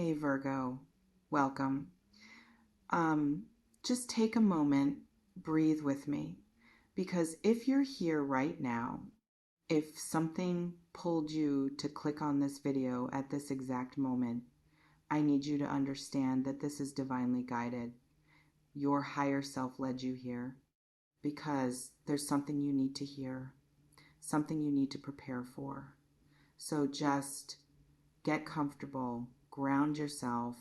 Hey Virgo, welcome. Just take a moment, breathe with me, because if you're here right now, if something pulled you to click on this video at this exact moment, I need you to understand that this is divinely guided. Your higher self led you here because there's something you need to hear, something you need to prepare for. So just get comfortable, ground yourself,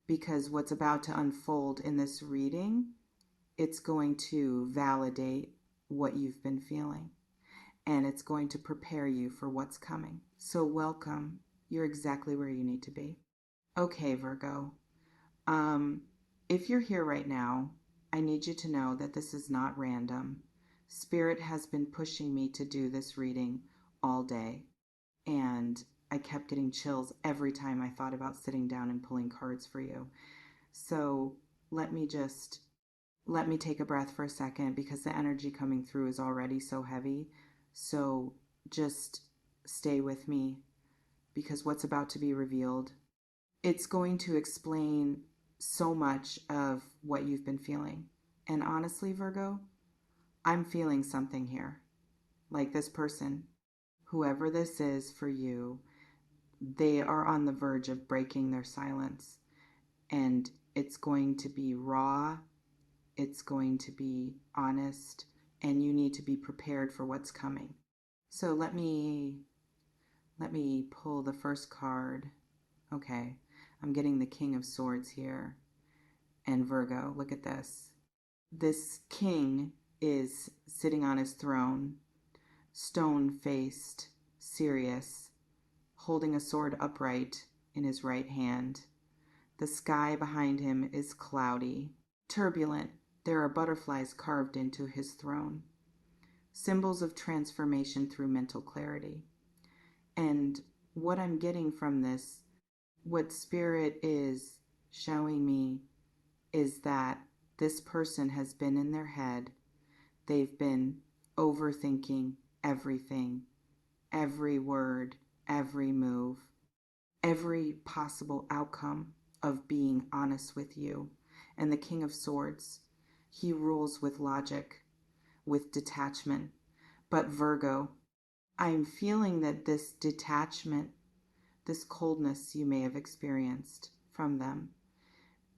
because what's about to unfold in this reading, it's going to validate what you've been feeling, and it's going to prepare you for what's coming. So welcome. You're exactly where you need to be. Okay, Virgo. If you're here right now, I need you to know that this is not random. Spirit has been pushing me to do this reading all day, and I kept getting chills every time I thought about sitting down and pulling cards for you. So let me take a breath for a second, because the energy coming through is already so heavy. So just stay with me, because what's about to be revealed, it's going to explain so much of what you've been feeling. And honestly, Virgo, I'm feeling something here. Like this person, whoever this is for you, they are on the verge of breaking their silence. And it's going to be raw, it's going to be honest, and you need to be prepared for what's coming. So let me pull the first card. Okay, I'm getting the King of Swords here. And Virgo, look at this. This king is sitting on his throne, stone-faced, serious, holding a sword upright in his right hand. The sky behind him is cloudy, turbulent. There are butterflies carved into his throne, symbols of transformation through mental clarity. And what I'm getting from this, what Spirit is showing me, is that this person has been in their head. They've been overthinking everything, every word, every move, every possible outcome of being honest with you. And the King of Swords, he rules with logic, with detachment. But Virgo, I'm feeling that this detachment, this coldness you may have experienced from them,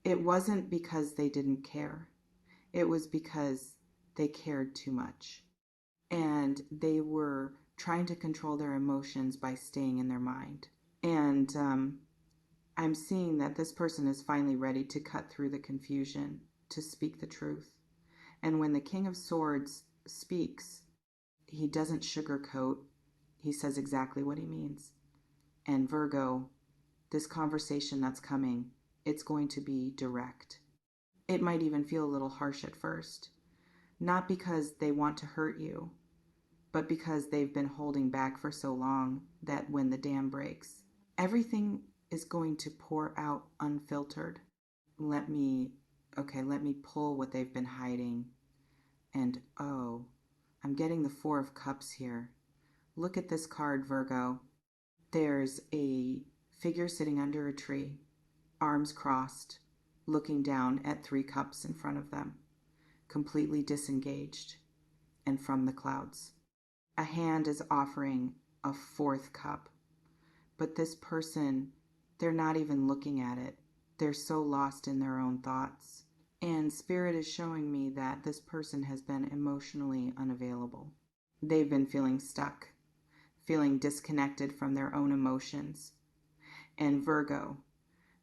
it wasn't because they didn't care. It was because they cared too much. And they were trying to control their emotions by staying in their mind. And I'm seeing that this person is finally ready to cut through the confusion, to speak the truth. And when the King of Swords speaks, he doesn't sugarcoat. He says exactly what he means. And Virgo, this conversation that's coming, it's going to be direct. It might even feel a little harsh at first. Not because they want to hurt you, but because they've been holding back for so long that when the dam breaks, everything is going to pour out unfiltered. Let me pull what they've been hiding. And oh, I'm getting the Four of Cups here. Look at this card, Virgo. There's a figure sitting under a tree, arms crossed, looking down at 3 cups in front of them, completely disengaged and from the clouds. A hand is offering a 4th cup, but this person, they're not even looking at it. They're so lost in their own thoughts. And Spirit is showing me that this person has been emotionally unavailable. They've been feeling stuck, feeling disconnected from their own emotions. And Virgo,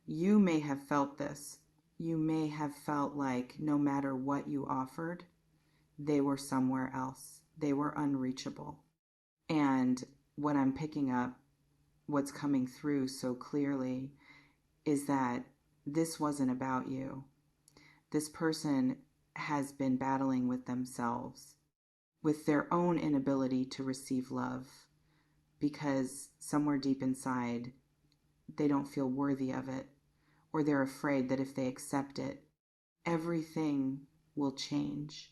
you may have felt this. You may have felt like no matter what you offered, they were somewhere else. They were unreachable. And what I'm picking up, what's coming through so clearly, is that this wasn't about you. This person has been battling with themselves, with their own inability to receive love, because somewhere deep inside, they don't feel worthy of it, or they're afraid that if they accept it, everything will change.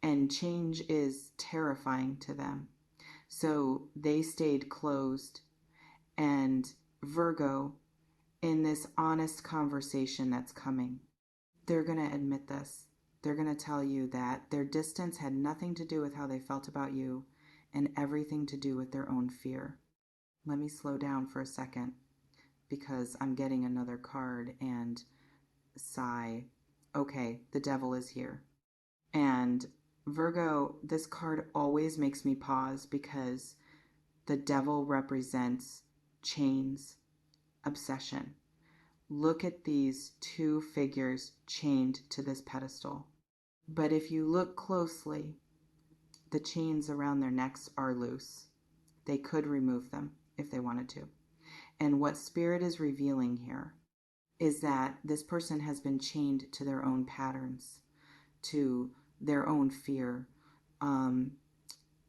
And change is terrifying to them. So they stayed closed. And Virgo, in this honest conversation that's coming. They're going to admit this. They're going to tell you that their distance had nothing to do with how they felt about you and everything to do with their own fear. Let me slow down for a second because I'm getting another card and sigh. Okay, the devil is here. And Virgo, this card always makes me pause because the devil represents chains, obsession. Look at these two figures chained to this pedestal. But if you look closely, the chains around their necks are loose. They could remove them if they wanted to. And what Spirit is revealing here is that this person has been chained to their own patterns, to their own fear.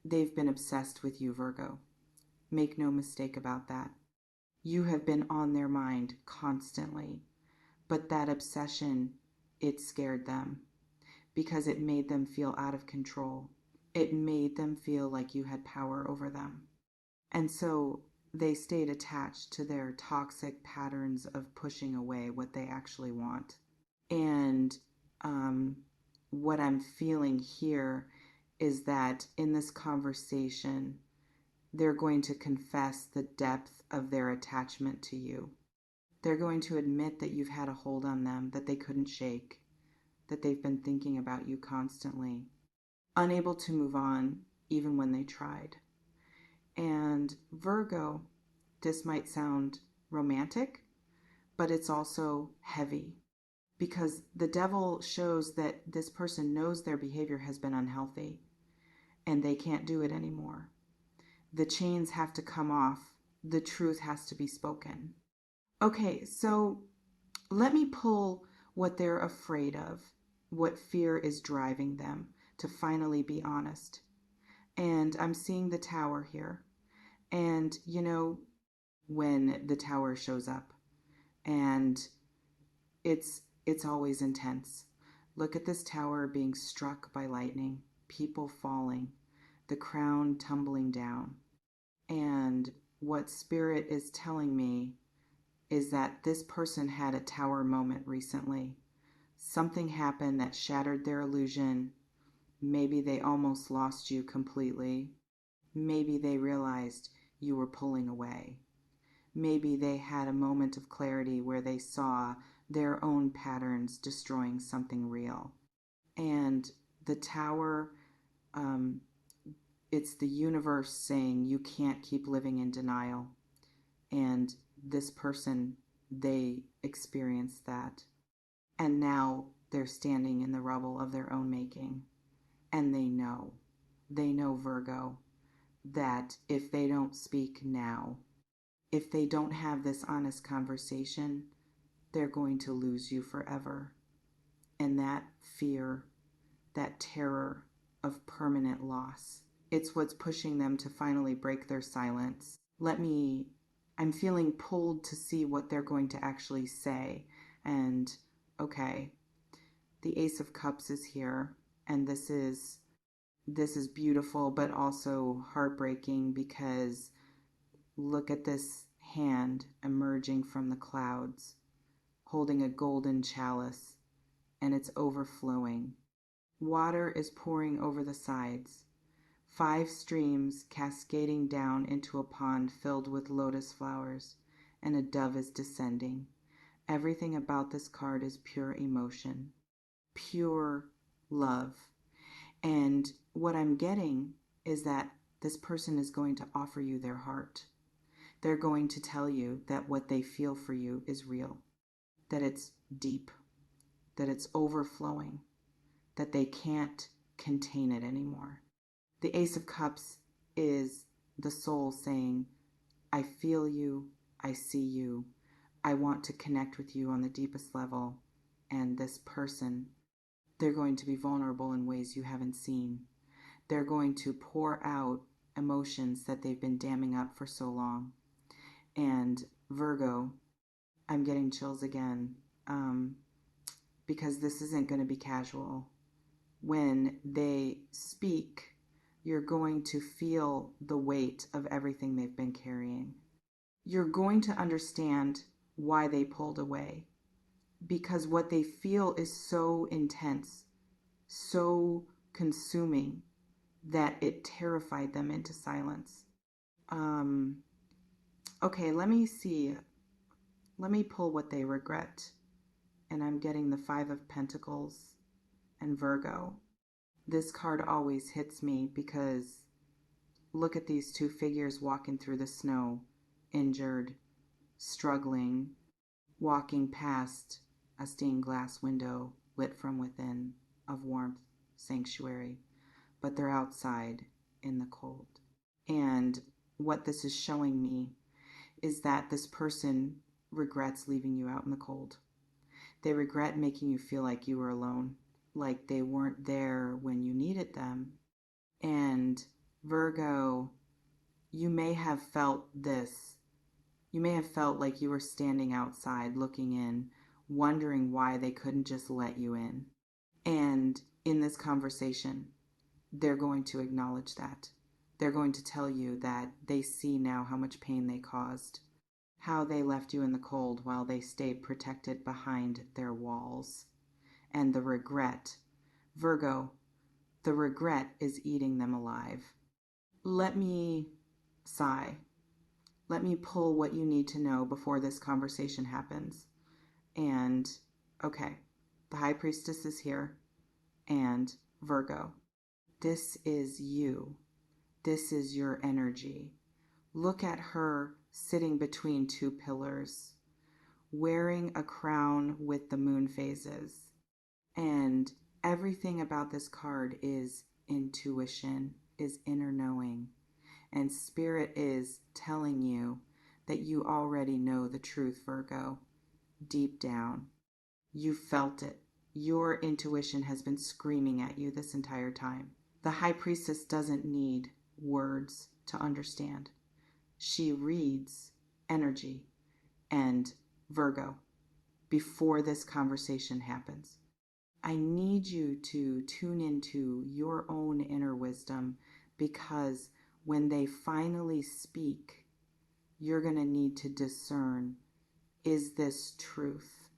They've been obsessed with you, Virgo. Make no mistake about that. You have been on their mind constantly. But that obsession, it scared them because it made them feel out of control. It made them feel like you had power over them. And so they stayed attached to their toxic patterns of pushing away what they actually want. And what I'm feeling here is that in this conversation, they're going to confess the depth of their attachment to you. They're going to admit that you've had a hold on them that they couldn't shake, that they've been thinking about you constantly, unable to move on even when they tried. And Virgo, this might sound romantic, but it's also heavy because the devil shows that this person knows their behavior has been unhealthy and they can't do it anymore. The chains have to come off. The truth has to be spoken. Okay, so let me pull what they're afraid of, what fear is driving them to finally be honest. And I'm seeing the tower here. And when the tower shows up, and it's always intense. Look at this tower being struck by lightning, people falling, the crown tumbling down. And what Spirit is telling me is that this person had a tower moment recently. Something happened that shattered their illusion. Maybe they almost lost you completely. Maybe they realized you were pulling away. Maybe they had a moment of clarity where they saw their own patterns destroying something real. And the tower, it's the universe saying you can't keep living in denial. And this person, they experienced that. And now they're standing in the rubble of their own making. And they know, Virgo, that if they don't speak now, if they don't have this honest conversation, they're going to lose you forever. And that fear, that terror of permanent loss, it's what's pushing them to finally break their silence. I'm feeling pulled to see what they're going to actually say. And okay, the Ace of Cups is here, and this is beautiful, but also heartbreaking because look at this hand emerging from the clouds, holding a golden chalice, and it's overflowing. Water is pouring over the sides. 5 streams cascading down into a pond filled with lotus flowers, and a dove is descending. Everything about this card is pure emotion, pure love. And what I'm getting is that this person is going to offer you their heart. They're going to tell you that what they feel for you is real, that it's deep, that it's overflowing, that they can't contain it anymore. The Ace of Cups is the soul saying, I feel you, I see you, I want to connect with you on the deepest level. And this person, they're going to be vulnerable in ways you haven't seen. They're going to pour out emotions that they've been damming up for so long. And Virgo, I'm getting chills again, because this isn't going to be casual. When they speak, you're going to feel the weight of everything they've been carrying. You're going to understand why they pulled away, because what they feel is so intense, so consuming, that it terrified them into silence. Okay, let me see. Let me pull what they regret. And I'm getting the Five of Pentacles and Virgo. This card always hits me because look at these two figures walking through the snow, injured, struggling, walking past a stained glass window lit from within of warmth, sanctuary, but they're outside in the cold. And what this is showing me is that this person regrets leaving you out in the cold. They regret making you feel like you were alone, like they weren't there when you needed them. And Virgo, you may have felt this. You may have felt like you were standing outside looking in, wondering why they couldn't just let you in. And in this conversation, they're going to acknowledge that. They're going to tell you that they see now how much pain they caused, how they left you in the cold while they stayed protected behind their walls. And the regret, Virgo, the regret is eating them alive. Let me sigh. Let me pull what you need to know before this conversation happens. And, okay, the High Priestess is here. And Virgo, this is you. This is your energy. Look at her sitting between two pillars, wearing a crown with the moon phases. And everything about this card is intuition, is inner knowing. And Spirit is telling you that you already know the truth, Virgo, deep down. You felt it. Your intuition has been screaming at you this entire time. The High Priestess doesn't need words to understand. She reads energy. And Virgo, before this conversation happens, I need you to tune into your own inner wisdom, because when they finally speak, you're going to need to discern, is this truth?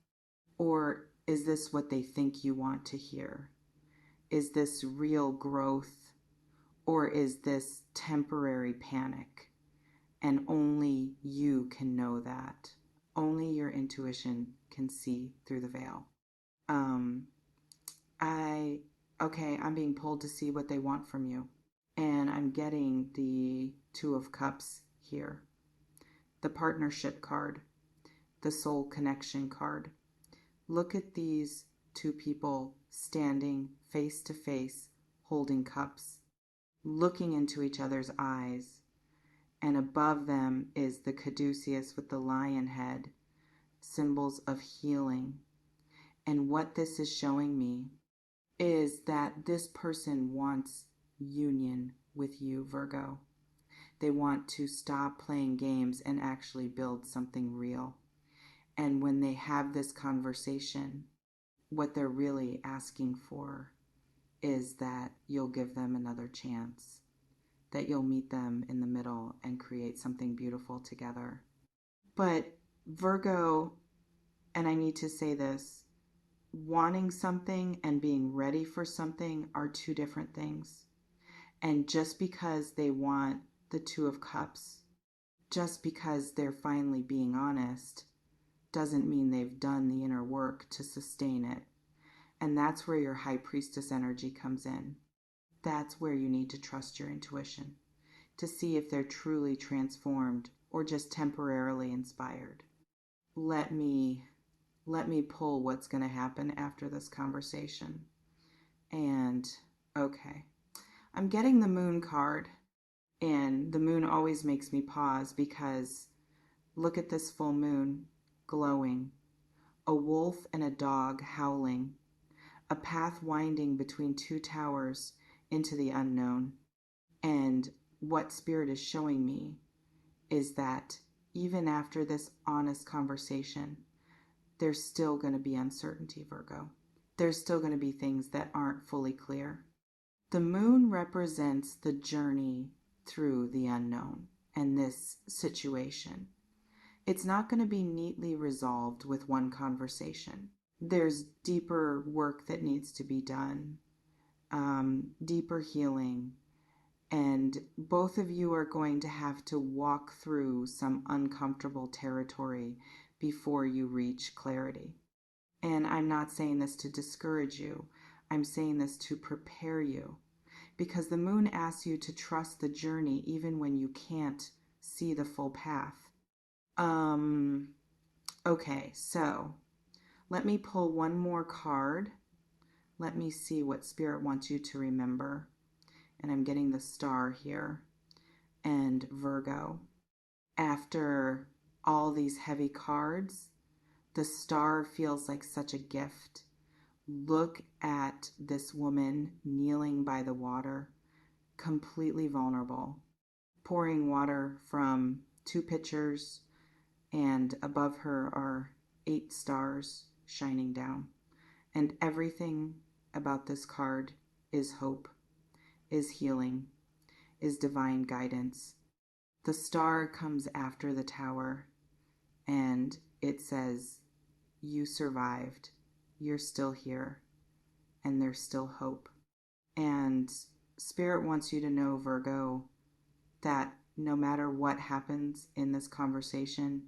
Or is this what they think you want to hear? Is this real growth? Or is this temporary panic? And only you can know that. Only your intuition can see through the veil. I'm being pulled to see what they want from you. And I'm getting the Two of Cups here. The partnership card. The soul connection card. Look at these two people standing face to face, holding cups, looking into each other's eyes. And above them is the caduceus with the lion head, symbols of healing. And what this is showing me is that this person wants union with you, Virgo. They want to stop playing games and actually build something real. And when they have this conversation, what they're really asking for is that you'll give them another chance, that you'll meet them in the middle and create something beautiful together. But Virgo, and I need to say this, wanting something and being ready for something are two different things. And just because they want the Two of Cups, just because they're finally being honest, doesn't mean they've done the inner work to sustain it. And that's where your High Priestess energy comes in. That's where you need to trust your intuition to see if they're truly transformed or just temporarily inspired. Let me pull what's going to happen after this conversation. And, okay. I'm getting the Moon card, and the moon always makes me pause because look at this full moon glowing, a wolf and a dog howling, a path winding between two towers into the unknown. And what Spirit is showing me is that even after this honest conversation, there's still going to be uncertainty, Virgo. There's still going to be things that aren't fully clear. The moon represents the journey through the unknown and this situation. It's not going to be neatly resolved with one conversation. There's deeper work that needs to be done, deeper healing, and both of you are going to have to walk through some uncomfortable territory before you reach clarity. And I'm not saying this to discourage you. I'm saying this to prepare you, because the moon asks you to trust the journey even when you can't see the full path. Okay, so let me pull one more card. Let me see what Spirit wants you to remember. And I'm getting the Star here and Virgo. After all these heavy cards, the Star feels like such a gift. Look at this woman kneeling by the water, completely vulnerable, pouring water from 2 pitchers, and above her are 8 stars shining down. And everything about this card is hope, is healing, is divine guidance. The star comes after the tower, and it says, you survived, you're still here, and there's still hope. And Spirit wants you to know, Virgo, that no matter what happens in this conversation,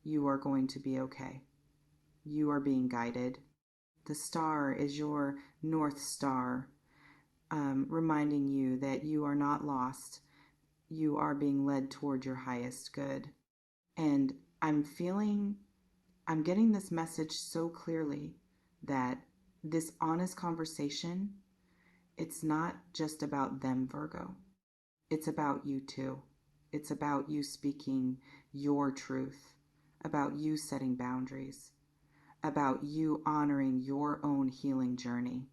you are going to be okay. You are being guided. The star is your North Star, reminding you that you are not lost. You are being led toward your highest good. And I'm getting this message so clearly that this honest conversation, it's not just about them, Virgo. It's about you too. It's about you speaking your truth, about you setting boundaries, about you honoring your own healing journey.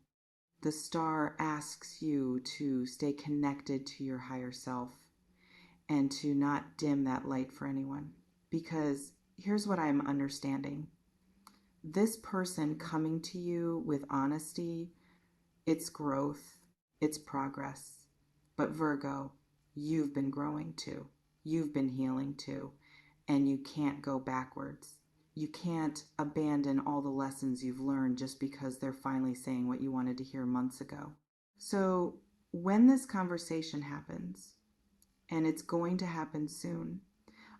The star asks you to stay connected to your higher self and to not dim that light for anyone. Because here's what I'm understanding. This person coming to you with honesty, it's growth, it's progress. But Virgo, you've been growing too. You've been healing too. And you can't go backwards. You can't abandon all the lessons you've learned just because they're finally saying what you wanted to hear months ago. So when this conversation happens, and it's going to happen soon,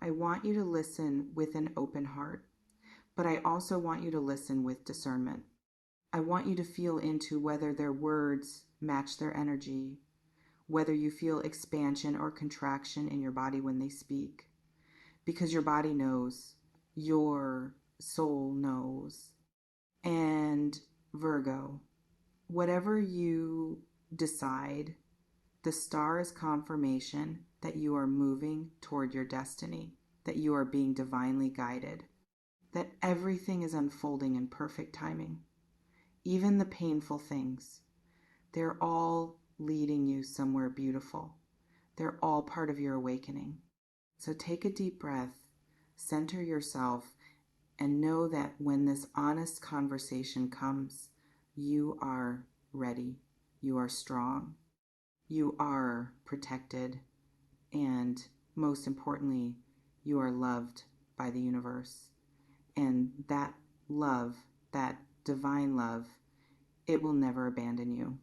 I want you to listen with an open heart, but I also want you to listen with discernment. I want you to feel into whether their words match their energy, whether you feel expansion or contraction in your body when they speak, because your body knows, your soul knows. And Virgo, whatever you decide, the star is confirmation that you are moving toward your destiny, that you are being divinely guided, that everything is unfolding in perfect timing. Even the painful things, they're all leading you somewhere beautiful. They're all part of your awakening. So take a deep breath, center yourself, and know that when this honest conversation comes, you are ready, you are strong, you are protected, and most importantly, you are loved by the universe. And that love, that divine love, it will never abandon you.